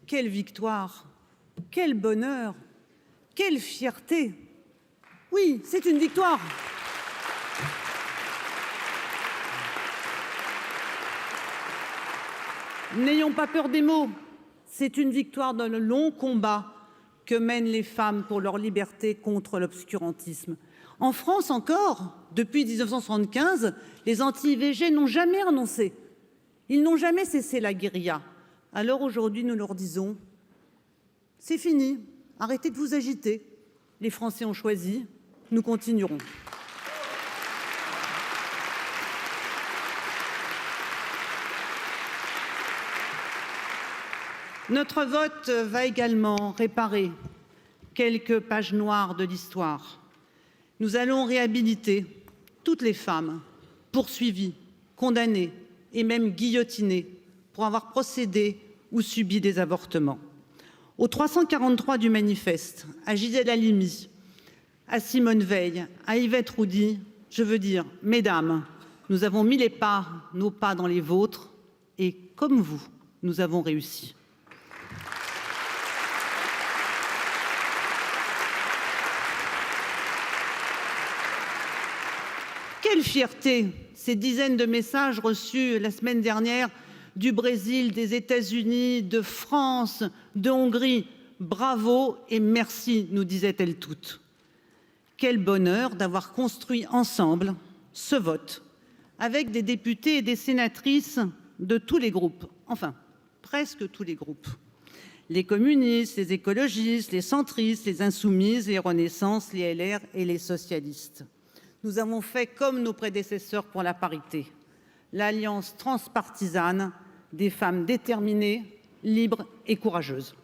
Quelle victoire, quel bonheur, quelle fierté. Oui, c'est une victoire. N'ayons pas peur des mots. C'est une victoire dans le long combat que mènent les femmes pour leur liberté contre l'obscurantisme. En France encore, depuis 1975, les anti-IVG n'ont jamais renoncé. Ils n'ont jamais cessé la guérilla. Alors aujourd'hui, nous leur disons, c'est fini, arrêtez de vous agiter. Les Français ont choisi, nous continuerons. Notre vote va également réparer quelques pages noires de l'histoire. Nous allons réhabiliter toutes les femmes poursuivies, condamnées et même guillotinées pour avoir procédé ou subi des avortements. Au 343 du manifeste, à Gisèle Halimi, à Simone Veil, à Yvette Roudy, je veux dire, mesdames, nous avons mis nos pas dans les vôtres et comme vous, nous avons réussi. Quelle fierté, ces dizaines de messages reçus la semaine dernière du Brésil, des États-Unis, de France, de Hongrie. Bravo et merci, nous disaient-elles toutes. Quel bonheur d'avoir construit ensemble ce vote avec des députés et des sénatrices de tous les groupes, enfin presque tous les groupes. Les communistes, les écologistes, les centristes, les insoumises, les Renaissance, les LR et les socialistes. Nous avons fait comme nos prédécesseurs pour la parité, l'alliance transpartisane des femmes déterminées, libres et courageuses.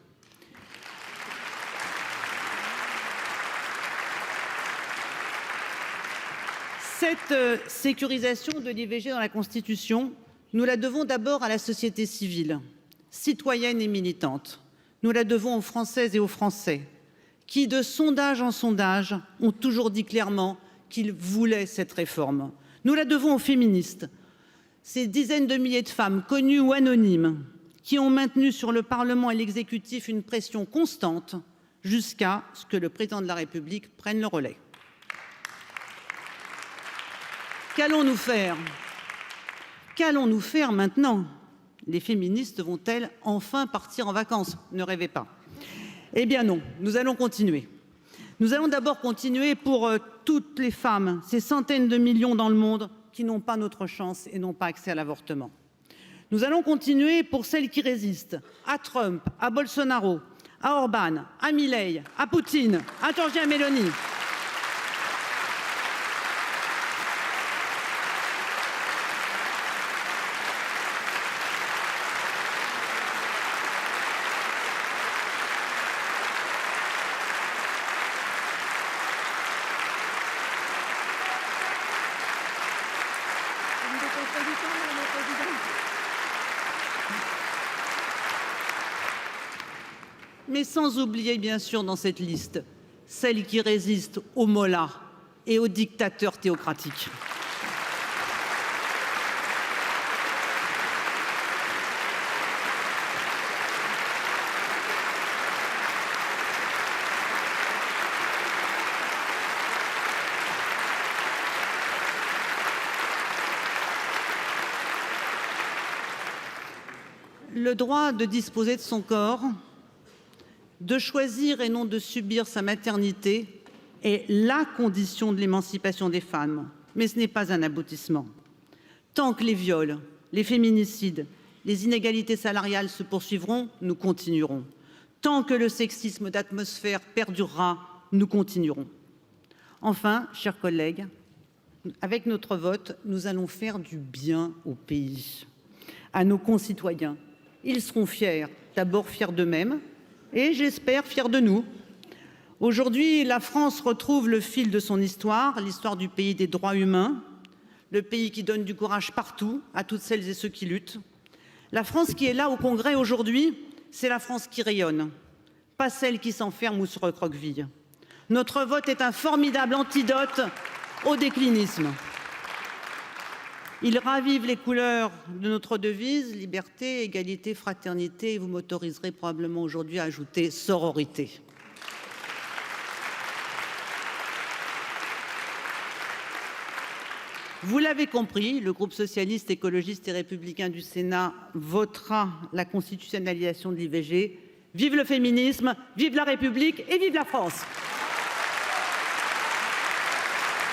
Cette sécurisation de l'IVG dans la Constitution, nous la devons d'abord à la société civile, citoyenne et militante. Nous la devons aux Françaises et aux Français, qui, de sondage en sondage, ont toujours dit clairement qu'ils voulaient cette réforme. Nous la devons aux féministes, ces dizaines de milliers de femmes, connues ou anonymes, qui ont maintenu sur le Parlement et l'exécutif une pression constante jusqu'à ce que le président de la République prenne le relais. Qu'allons-nous faire? Qu'allons-nous faire maintenant? Les féministes vont-elles enfin partir en vacances? Ne rêvez pas. Eh bien non, nous allons continuer. Nous allons d'abord continuer pour toutes les femmes, ces centaines de millions dans le monde qui n'ont pas notre chance et n'ont pas accès à l'avortement. Nous allons continuer pour celles qui résistent à Trump, à Bolsonaro, à Orban, à Milei, à Poutine, à Giorgia Meloni. Mais sans oublier, bien sûr, dans cette liste, celles qui résistent aux mollahs et aux dictateurs théocratiques. Le droit de disposer de son corps, de choisir et non de subir sa maternité est la condition de l'émancipation des femmes, mais ce n'est pas un aboutissement. Tant que les viols, les féminicides, les inégalités salariales se poursuivront, nous continuerons. Tant que le sexisme d'atmosphère perdurera, nous continuerons. Enfin, chers collègues, avec notre vote, nous allons faire du bien au pays, à nos concitoyens. Ils seront fiers, d'abord fiers d'eux-mêmes, et j'espère fiers de nous. Aujourd'hui, la France retrouve le fil de son histoire, l'histoire du pays des droits humains, le pays qui donne du courage partout à toutes celles et ceux qui luttent. La France qui est là au Congrès aujourd'hui, c'est la France qui rayonne, pas celle qui s'enferme ou se recroqueville. Notre vote est un formidable antidote au déclinisme. Il ravive les couleurs de notre devise, liberté, égalité, fraternité, et vous m'autoriserez probablement aujourd'hui à ajouter sororité. Vous l'avez compris, le groupe socialiste, écologiste et républicain du Sénat votera la constitutionnalisation de l'IVG. Vive le féminisme, vive la République et vive la France!